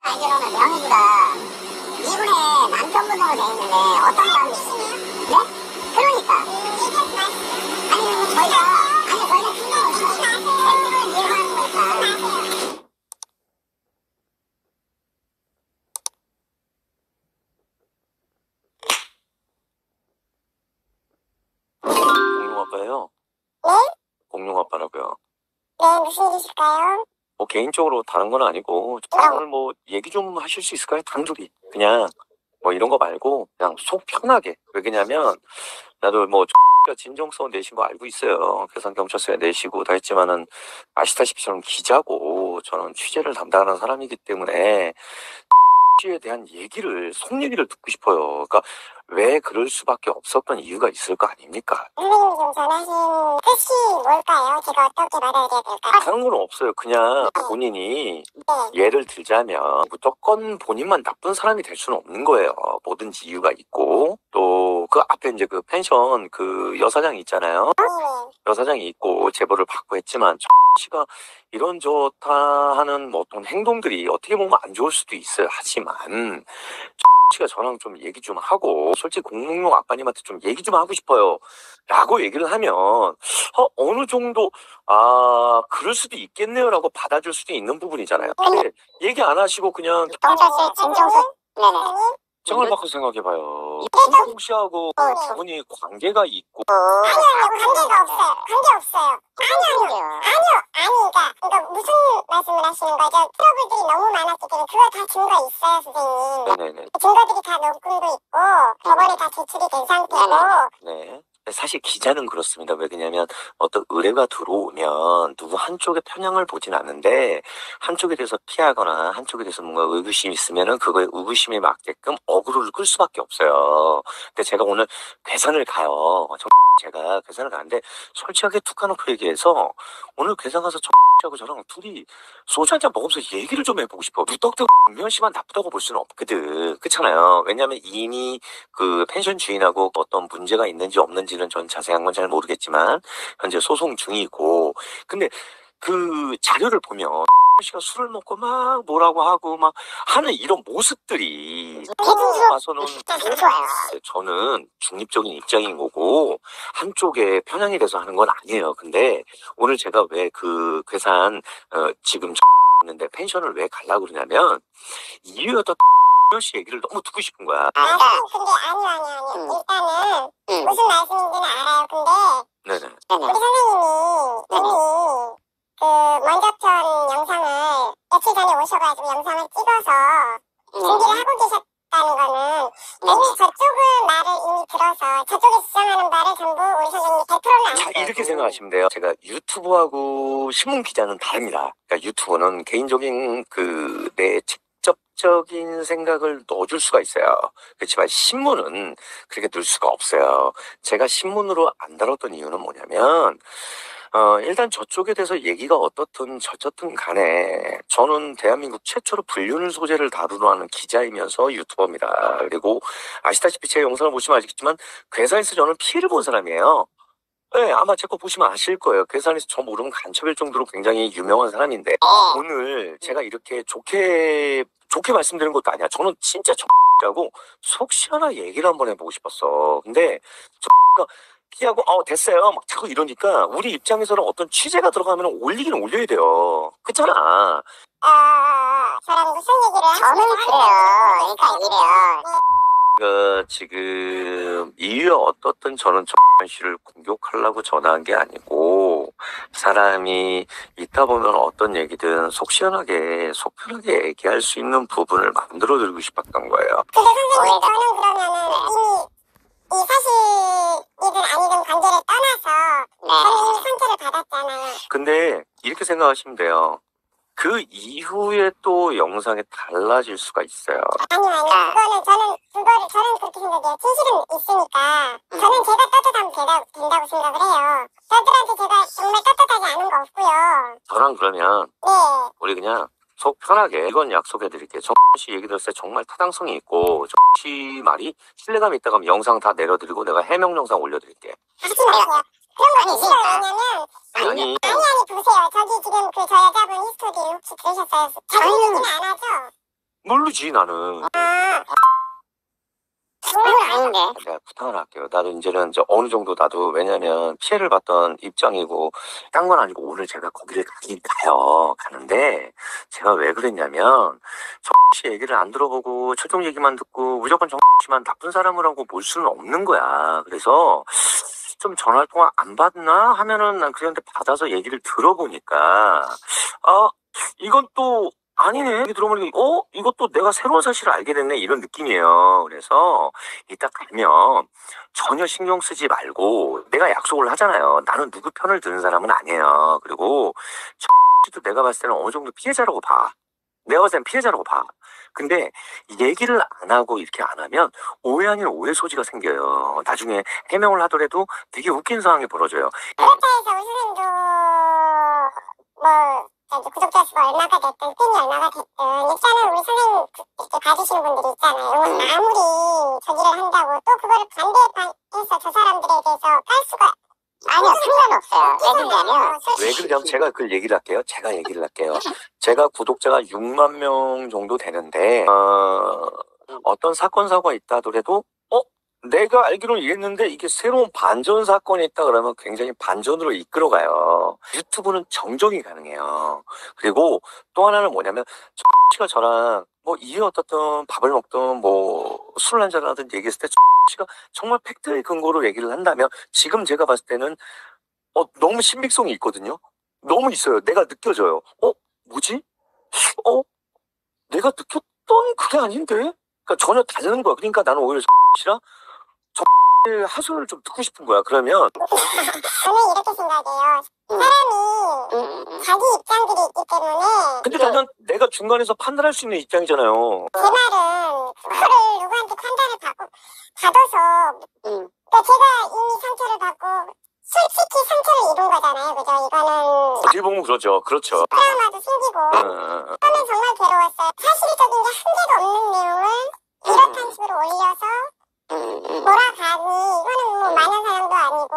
알기로는 명의가 미군의 남편분으로 돼 있는데 어떤 사람이 네? 그러니까 아니 저희가 생명을 이해하는 거니까. 공룡아빠예요? 네? 공룡아빠라고요. 네, 무슨 일이실까요? 뭐 개인적으로 다른 건 아니고 오늘 뭐 얘기 좀 하실 수 있을까요? 단둘이 그냥 뭐 이런 거 말고 그냥 속 편하게. 왜냐면 나도 뭐 진정성 내신 거 알고 있어요. 계산경찰서에 내시고 다 했지만은 아시다시피 저는 기자고 저는 취재를 담당하는 사람이기 때문에 에 대한 얘기를 속 얘기를 듣고 싶어요. 그러니까 왜 그럴 수밖에 없었던 이유가 있을 거 아닙니까? 선생님이 지금 전하신 뜻이 뭘까요? 제가 어떻게 받아들여야 될까요? 다른 건 없어요. 그냥 본인이 네. 예를 들자면 무조건 본인만 나쁜 사람이 될 수는 없는 거예요. 뭐든지 이유가 있고 또 그 앞에 이제 그 펜션 그 여사장이 있잖아요. 네. 여사장이 있고 제보를 받고 했지만 씨가 이런 좋다 하는 뭐 어떤 행동들이 어떻게 보면 안 좋을 수도 있어요. 하지만 씨가 저랑 좀 얘기 좀 하고 솔직히 공룡 아빠님한테 좀 얘기 좀 하고 싶어요 라고 얘기를 하면 어느 정도 그럴 수도 있겠네요 라고 받아줄 수도 있는 부분이잖아요. 근데 얘기 안 하시고 그냥 경찰서의 진정서. 네네. 생각을 바꿔 생각해봐요. 홍콩 씨하고 두 분이 관계가 있고 아니요, 관계가 없어요. 관계 없어요. 아니요. 그러니까 무슨 말씀을 하시는 거죠? 트러블들이 너무 많았기 때문에 그거 다 증거 있어요, 선생님. 네네네. 증거들이 다 녹음도 있고 법원에 다 제출이 된 상태고. 네. 사실 기자는 그렇습니다. 왜 그러냐면 어떤 의뢰가 들어오면 누구 한쪽의 편향을 보진 않는데 한쪽에 대해서 피하거나 한쪽에 대해서 뭔가 의구심이 있으면은 그거에 의구심에 맞게끔 어그로를 끌 수밖에 없어요. 근데 제가 오늘 괴산을 가요. 제가 괴산을 가는데 솔직하게 툭 까놓고 얘기해서 오늘 괴산 가서 하고 저랑 둘이 소주 한잔 먹으면서 얘기를 좀 해보고 싶어. 무턱대고 김현 씨만 나쁘다고 볼 수는 없거든. 그렇잖아요. 왜냐면 이미 그 펜션 주인하고 어떤 문제가 있는지 없는지는 전 자세한 건 잘 모르겠지만 현재 소송 중이고 근데 그 자료를 보면 씨가 술을 먹고 막 뭐라고 하고 막 하는 이런 모습들이 봐서는 저는 중립적인 입장인 거고 한쪽에 편향이 돼서 하는 건 아니에요. 근데 오늘 제가 왜 그 괴산 지금 있는데 펜션을 왜 가려고 그러냐면 이유였던 씨 얘기를 너무 듣고 싶은 거야. 근데 아니요. 일단은 무슨 말씀인지는 알아요. 근데 네네. 우리 선생님이 이미 그 원접전 영상을 며칠 전에 오셔가지고 영상을 찍어서 준비를 하고 계셨다는 거는 이미 저쪽은 말을 이미 들어서 저쪽에 주장하는 말을 전부 우리 선생님이 100%는 안 자, 하세요. 이렇게 생각하시면 돼요. 제가 유튜브하고 신문 기자는 다릅니다. 그러니까 유튜브는 개인적인 내 직접적인 생각을 넣어줄 수가 있어요. 그렇지만 신문은 그렇게 넣을 수가 없어요. 제가 신문으로 안 다뤘던 이유는 뭐냐면 일단 저쪽에 대해서 얘기가 어떻든 저쨌든 간에 저는 대한민국 최초로 불륜 소재를 다루러 하는 기자이면서 유튜버입니다. 그리고 아시다시피 제 영상을 보시면 아시겠지만 괴사에서 저는 피해를 본 사람이에요. 네, 아마 제 거 보시면 아실 거예요. 괴산에서 저 모르면 간첩일 정도로 굉장히 유명한 사람인데 오늘 제가 이렇게 좋게 말씀드리는 것도 아니야. 저는 진짜 X라고 속 시원하게 얘기를 한번 해보고 싶었어. 근데 X가 피하고 됐어요 막 자꾸 이러니까 우리 입장에서는 어떤 취재가 들어가면 올리긴 올려야 돼요. 그렇잖아. 저랑 무슨 얘기를 저는 그래요. 그러니까 이래요. 지금 이유가 어떻든 저는 정현 씨를 공격하려고 전화한 게 아니고 사람이 있다 보면 어떤 얘기든 속 시원하게 속 편하게 얘기할 수 있는 부분을 만들어드리고 싶었던 거예요. 근데 선생님 저는 그러면은 이미 이 사실이든 아니든 관계를 떠나서 저는 이미 상처를 받았잖아요. 근데 이렇게 생각하시면 돼요. 그 이후에 또 영상이 달라질 수가 있어요. 아니요. 저는 그렇게 생각해요. 진실은 있으니까. 저는 제가 떳떳하면 된다고 생각을 해요. 저들한테 제가 정말 떳떳하지 않은 거 없고요. 저랑 그러면 네. 우리 그냥 속 편하게 이건 약속해드릴게요. 정 씨 얘기 들었을 때 정말 타당성이 있고 정 씨 말이 신뢰감이 있다고 하면 영상 다 내려드리고 내가 해명 영상 올려드릴게. 하지 마세요. 그런 거 싫어요. 왜냐면 아니 보세요. 저기 지금 저 여자분 히스토리 혹시 들으셨어요? 자기 얘기는 안 하죠? 모르지 나는. 그건 아닌데. 내가 부탁을 할게요. 나도 이제는 어느 정도 나도 왜냐면 피해를 봤던 입장이고 딴 건 아니고 오늘 제가 거기를 가긴 가는데 제가 왜 그랬냐면 정씨 얘기를 안 들어보고 최종 얘기만 듣고 무조건 정씨만 나쁜 사람이라고 볼 수는 없는 거야. 그래서 좀 전화 통화 안 받나 하면은 난 그런데 받아서 얘기를 들어보니까 이건 또 아니네. 여기 들어보니까 이것도 내가 새로운 사실을 알게 됐네 이런 느낌이에요. 그래서 이따 가면 전혀 신경 쓰지 말고 내가 약속을 하잖아요. 나는 누구 편을 드는 사람은 아니에요. 그리고 도 내가 봤을 때는 어느 정도 피해자라고 봐. 내가 봤을 때는 피해자라고 봐. 근데 얘기를 안 하고 이렇게 안 하면 오해 아닌 오해 소지가 생겨요. 나중에 해명을 하더라도 되게 웃긴 상황이 벌어져요. 그렇다 해서 우리 선생님도 구독자 수가 얼마가 됐든 팬이 얼마가 됐든 일단은 우리 선생님 이렇게 봐주시는 분들이 있잖아요. 아무리 저기를 한다고 또 그거를 반대해서 저 사람들에 대해서 깔 수가 아니요, 상관없어요. 왜 그러냐면, 왜 그러냐면 제가 그 얘기를 할게요. 제가 구독자가 6만 명 정도 되는데 어떤 사건 사고가 있다 하더라도 내가 알기로는 이랬는데 이게 새로운 반전 사건이 있다 그러면 굉장히 반전으로 이끌어가요. 유튜브는 정정이 가능해요. 그리고 또 하나는 뭐냐면 씨가 저랑 뭐 이해 어떻든 밥을 먹든 뭐 술을 한잔 하든 얘기했을 때 씨가 정말 팩트의 근거로 얘기를 한다면 지금 제가 봤을 때는 너무 신빙성이 있거든요. 너무 있어요. 내가 느껴져요. 뭐지? 내가 느꼈던 그게 아닌데? 그러니까 전혀 다른 거야. 그러니까 나는 오히려 씨랑 하소연을 좀 듣고 싶은 거야. 그러면 저는 이렇게 생각해요. 사람이 자기 입장들이 있기 때문에 근데 나는 내가 중간에서 판단할 수 있는 입장이잖아요. 제 말은 그거를 누구한테 판단을 받아서 그러니까 제가 이미 상처를 받고 솔직히 상처를 입은 거잖아요. 그죠? 이거는 어떻게 보면 그렇죠. 트라우마도 생기고 그러면 정말 괴로웠어요. 사실적인 게 한 개도 없는 내용을 이렇게 식으로 올려서 몰아가니 이거는 뭐 마녀사냥도 아니고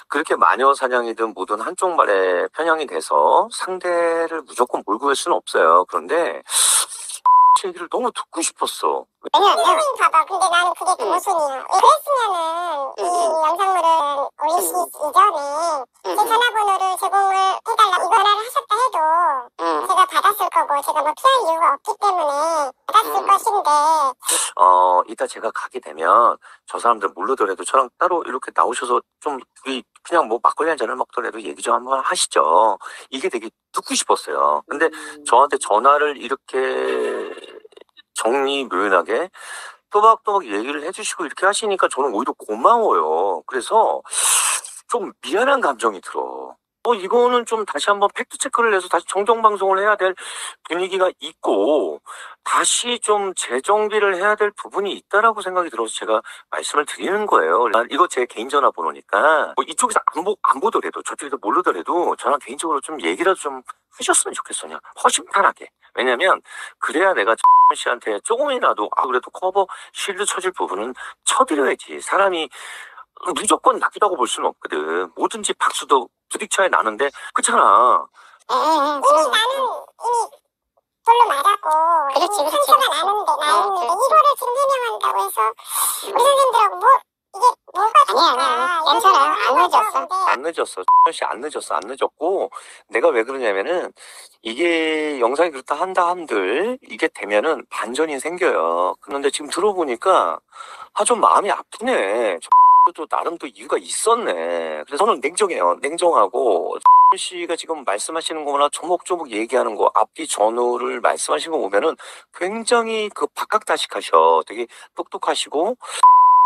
그렇게 마녀사냥이든 뭐든 한쪽 말에 편향이 돼서 상대를 무조건 몰고 갈 수는 없어요. 그런데 제 얘기를 너무 듣고 싶었어. 선생님 봐봐. 근데 나는 그게 그 모순이야. 그랬으면은 이 영상물을 올리시기 이전에 제 전화번호를 제공을 해달라 이거를 하셨다 해도 제가 받았을 거고 제가 뭐 피할 이유가 없기 때문에 받았을 것인데 이따 제가 가게 되면 저 사람들 모르더라도 저랑 따로 이렇게 나오셔서 좀 우리 그냥 뭐 막걸리 한 잔을 먹더라도 얘기 좀 한번 하시죠. 이게 되게 듣고 싶었어요. 근데 저한테 전화를 이렇게 정리묘연하게 또박또박 얘기를 해주시고 이렇게 하시니까 저는 오히려 고마워요. 그래서 좀 미안한 감정이 들어. 이거는 좀 다시 한번 팩트체크를 해서 다시 정정방송을 해야 될 분위기가 있고 다시 좀 재정비를 해야 될 부분이 있다라고 생각이 들어서 제가 말씀을 드리는 거예요. 이거 제 개인 전화번호니까 뭐 이쪽에서 안 보더라도 저쪽에서 모르더라도 저랑 개인적으로 좀 얘기라도 좀 하셨으면 좋겠어요. 훨씬 편하게. 왜냐면 그래야 내가 씨한테 조금이라도 그래도 커버 쉴드 쳐줄 부분은 쳐드려야지. 사람이 무조건 나쁘다고 볼 수는 없거든. 뭐든지 박수도 부딪혀야 나는데 그렇잖아. 이미 나는 이미 돌로 맞았고 그렇지. 상처가 나는데 이거를 지금 해명한다고 해서 우리 선생님들하고 뭐 이게 뭐가 아니야. 괜찮아. 안 늦었어. 안 늦었어. 안 늦었고 내가 왜 그러냐면은 이게 영상이 그렇다 한들 이게 되면은 반전이 생겨요. 그런데 지금 들어보니까 좀 마음이 아프네. 또 나름 또 이유가 있었네. 그래서 저는 냉정하고 씨가 지금 말씀하시는 거나 조목조목 얘기하는 거 앞뒤 전후를 말씀하시는 거 보면은 굉장히 그 박학다식하셔. 되게 똑똑하시고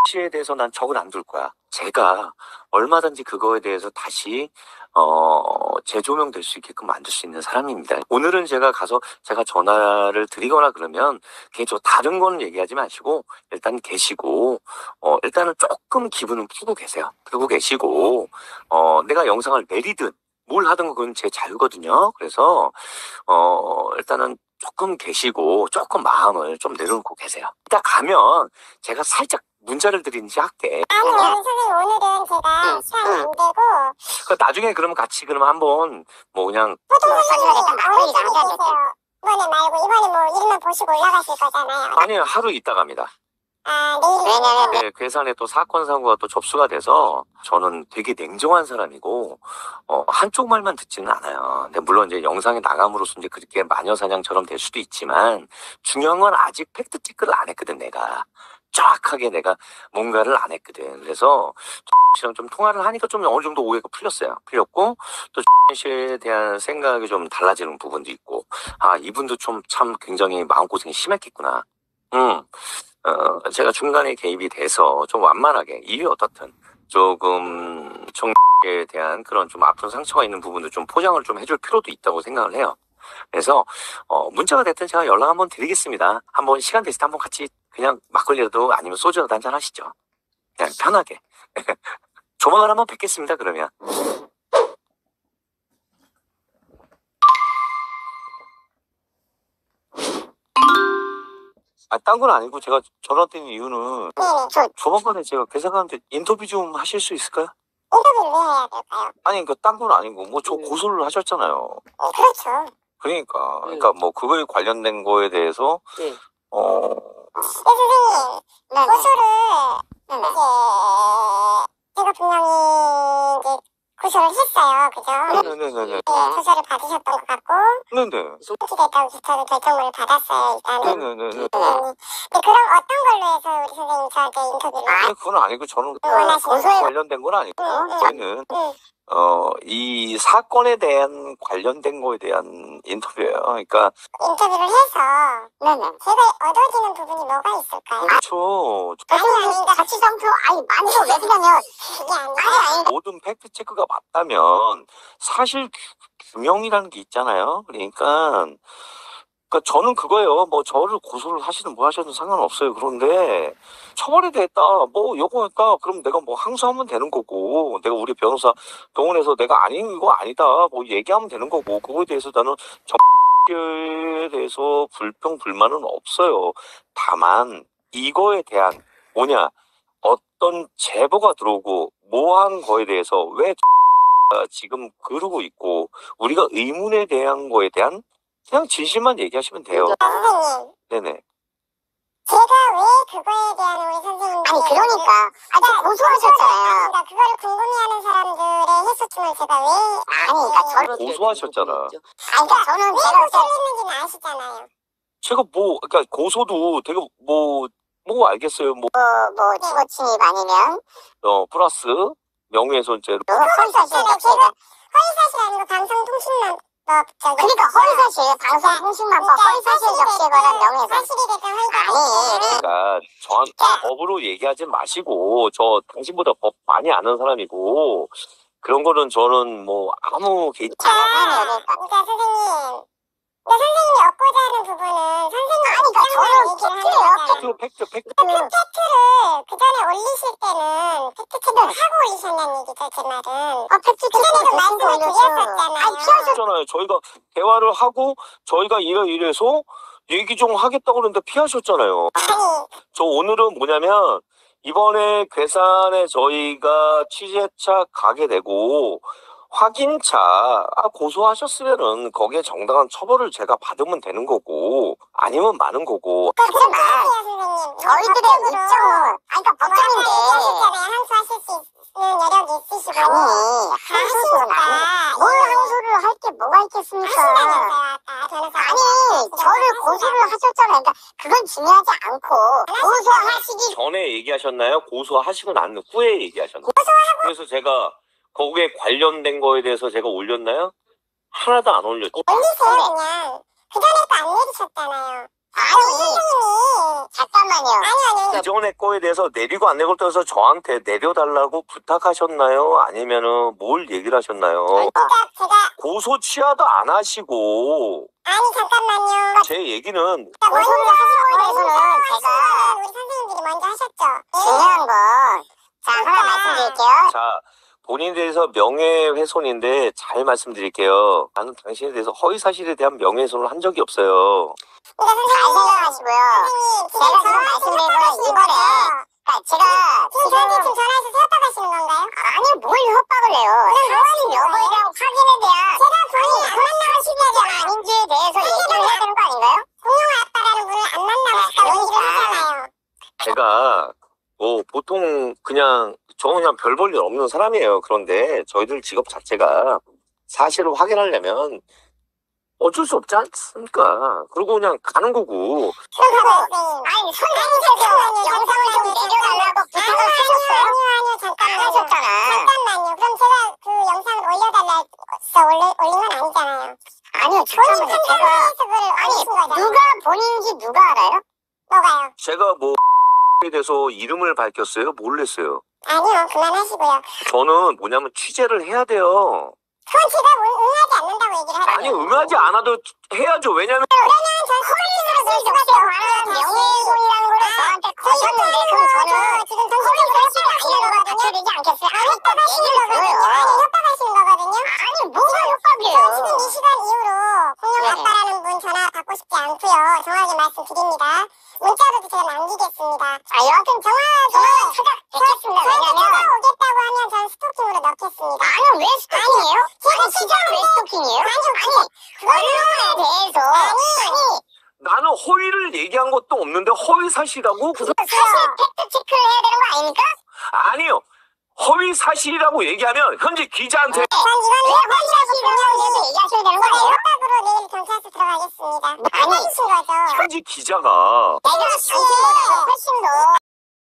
씨에 대해서 난 적을 안 둘 거야. 제가 얼마든지 그거에 대해서 다시 재조명될 수 있게끔 만들 수 있는 사람입니다. 오늘은 제가 가서 제가 전화를 드리거나 그러면 개인적으로 다른 거는 얘기하지 마시고 일단 계시고 일단은 조금 기분은 푸고 계세요. 푸고 계시고 내가 영상을 내리든 뭘 하든 그건 제 자유거든요. 그래서 일단은 조금 계시고 조금 마음을 좀 내려놓고 계세요. 이따 가면 제가 살짝 문자를 드리는지 할게. 아니 선생님 오늘은 제가 시간이 안 되고 나중에 그러면 같이 한번 뭐 그냥 보통 선생님이 막걸리 계세요. 이번에 말고 이번에 뭐 일만 보시고 올라가실 거잖아요. 아니, 하루 있다 갑니다. 아, 내일. 왜냐면 네, 괴산에 또 사건 사고가 또 접수가 돼서 저는 되게 냉정한 사람이고 한쪽 말만 듣지는 않아요. 근데 물론 이제 영상에 나감으로써 이제 그렇게 마녀사냥처럼 될 수도 있지만 중요한 건 아직 팩트 체크를 안 했거든. 내가 정확하게 내가 뭔가를 안 했거든. 그래서 씨랑 좀 통화를 하니까 좀 어느 정도 오해가 풀렸고 또 씨에 대한 생각이 좀 달라지는 부분도 있고, 아, 이분도 좀 참 굉장히 마음고생이 심했겠구나. 제가 중간에 개입이 돼서 좀 완만하게, 이유 어떻든 조금 정에 대한 그런 좀 아픈 상처가 있는 부분도 좀 포장을 좀 해줄 필요도 있다고 생각을 해요. 그래서 문자가 됐든 제가 연락 한번 드리겠습니다. 한번 시간 되실 때 한번 같이 그냥 막걸리라도 아니면 소주라도 한잔 하시죠. 그냥 편하게. 조만간 한번 뵙겠습니다. 그러면. 아, 딴 건 아니고 제가 전화 드린 이유는 네네. 조만간에 제가 괴사관한테 인터뷰 좀 하실 수 있을까요? 인터뷰를 왜 해야 될까요? 아니, 그러니까 딴 건 아니고 뭐 저 고소를 하셨잖아요. 그렇죠. 그러니까 뭐 그거에 관련된 거에 대해서 네. 네, 선생님. 네네. 고소를 네네. 이제 제가 분명히 이제 고소를 했어요. 그죠? 네네네네. 네, 조사를 받으셨던 것 같고 네네. 소지됐다고 기타도 결정문을 받았어요. 일단은. 네네네네. 네. 근데 그럼 어떤 걸로 해서 우리 선생님 저한테 인터뷰를 아니, 그건 아니고 저는 원하시는 고소에 관련된 건 아니고 응. 저희는 이 사건에 대한 관련된 거에 대한 인터뷰예요. 그러니까 인터뷰를 해서 네네. 제가 얻어지는 부분이 뭐가 있을까요? 그렇죠. 아니, 같이 상표, 아니, 많이도 왜 그러냐면, 그게 아니라 모든 팩트 체크가 맞다면 사실 규명이라는 게 있잖아요. 그러니까 저는 그거예요. 뭐 저를 고소를 하시든 뭐 하셔도 상관없어요. 그런데 처벌이 됐다, 뭐 요거니까 그럼 내가 뭐 항소하면 되는 거고, 내가 우리 변호사 동원해서 내가 아닌 이거 아니다 뭐 얘기하면 되는 거고, 그거에 대해서 나는 정에 대해서 불평 불만은 없어요. 다만 이거에 대한 뭐냐, 어떤 제보가 들어오고 뭐 한 거에 대해서 왜 지금 그러고 있고 우리가 의문에 대한 거에 대한 그냥 진실만 얘기하시면 돼요. 선생님, 네네. 제가 왜 그거에 대한 우리 선생님들 아니, 그러니까. 아직 고소하셨잖아요. 그러니까 그거를 궁금해하는 사람들의 해소춤을 제가 왜 아니, 그러니까 저를. 고소하셨잖아. 아니, 그러니까 저는 왜 제가 고소를 했는지는 아시잖아요. 제가 뭐 그러니까 고소도 되게 뭐 알겠어요. 뭐 주거 침입 아니면, 플러스 명예훼손죄로. 허위사실 제가 자체가. 허위사실 아니고 방송통신망법 저기 그러니까 허위사실, 방송통신망법 허위사실 적시에 관한 명예훼손. 사실이 됐든 허위가 아니, 됐든 그러니까 저한테 법으로 얘기하지 마시고, 저 당신보다 법 많이 아는 사람이고 그런 거는 저는 뭐 아무 개입. 그러니까 선생님, 근데 선생님이 얻고자 하는 부분은 선생님 그러니까 저는 얘기를 하는 거잖아요. 팩트. 팩트를 그 전에 올리실 때는 팩트 체크를 하고 올리셨냐는 얘기죠, 제 말은. 팩트 그 전에도 체크를 말씀을 올렸죠. 드렸었잖아요. 아니, 피하셨. 잖아요. 저희가 대화를 하고 저희가 이래서 얘기 좀 하겠다고 그러는데 피하셨잖아요. 아니, 저 오늘은 뭐냐면 이번에 괴산에 저희가 취재차 가게 되고 확인차 고소하셨으면은 거기에 정당한 처벌을 제가 받으면 되는 거고, 아니면 마는 거고. 하지만 선생님. 저희들의 입장은, 그러니까 법정인데. 하셨잖아요. 항소하실 수 있는 여력이 있으시고. 아니, 항소는 아니. 뭘 항소를 할 게 뭐가 있겠습니까? 아니, 저를 고소를 하셨잖아요. 그러니까 그건 중요하지 않고 고소하시기. 전에 얘기하셨나요? 고소하시고 난 후에 얘기하셨나요? 그래서 제가 거기에 관련된 거에 대해서 제가 올렸나요? 하나도 안 올렸죠. 올리세요, 그냥. 그 전에도 안 내리셨잖아요. 우리 선생님이. 잠깐만요. 아니요. 그 전에 거에 대해서 내리고 안 내고 떠서 저한테 내려달라고 부탁하셨나요? 아니면은 뭘 얘기를 하셨나요? 그러니까 제가. 고소 취하도 안 하시고. 아니, 잠깐만요. 제 얘기는 고소를 하신 거에 대해서는 제가 우리 선생님들이 먼저 하셨죠. 중요한 건, 자, 하나 말씀드릴게요. 자, 본인에 대해서 명예훼손인데 잘 말씀드릴게요. 나는 당신에 대해서 허위사실에 대한 명예훼손을 한 적이 없어요. 잘 생각하시고요. 제가 지금 말씀드린 거는 이거래요. 그러니까 제가 지금 저한테 지금 전화해서 협박하시는 건가요? 아니, 뭘 협박을 해요. 당신 여부에 대한 확인에 대한. 제가 본인이 아니, 그런 나가시는 게 아닌지에 대해서 얘기를 해야 되는 보통 저는 그냥 별 볼 일 없는 사람이에요. 그런데 저희들 직업 자체가 사실을 확인하려면 어쩔 수 없지 않습니까? 그리고 그냥 가는 거고. 아니, 선생님께서 영상을 좀 내려달라고 부탁을 하셨어요? 아니요, 잠깐만요. 하셨잖아. 잠깐만요. 그럼 제가 그 영상을 올려달라 올린 건 아니잖아요. 아니요, 잠깐만요. 제가 누가 본인인지 누가 알아요? 뭐가요? 제가 에 대해서 이름을 밝혔어요? 몰랐어요. 아니요, 그만하시고요. 저는 뭐냐면 취재를 해야 돼요. 그건 제가 응하지 않는다고 얘기를 하라고요. 아니 응하지 않아도 해야죠. 왜냐면 그러면 전 허위를 쓸 수밖에 없는 명예훼손이라는 걸 저한테 거셨는데 그럼 저는 지금 허위를 아니라고 받쳐되지 않겠어요? 협박하시는 거거든요. 아니, 협박하시는 거거든요. 아니 뭐가 저 협박이에요? 지금 이 시간 이후로 공룡 네네. 아빠라는 분 전화 받고 싶지 않고요. 정확하게 말씀드립니다. 문자로도 제가 남기겠습니다. 여하튼 저는 찾아뵙겠습니다. 왜냐면 찾아오겠다고 하면 전 스토킹으로 넣겠습니다. 나는 왜 스토킹이에요? 제가 진짜 왜 스토킹이에요? 아니, 언론에 대해서 아니 나는 허위를 얘기한 것도 없는데 허위 사실이라고? 사실 팩트 체크를 해야 되는 거 아닙니까? 아니요. 허위 사실이라고 얘기하면 현재 기자한테 전 이거는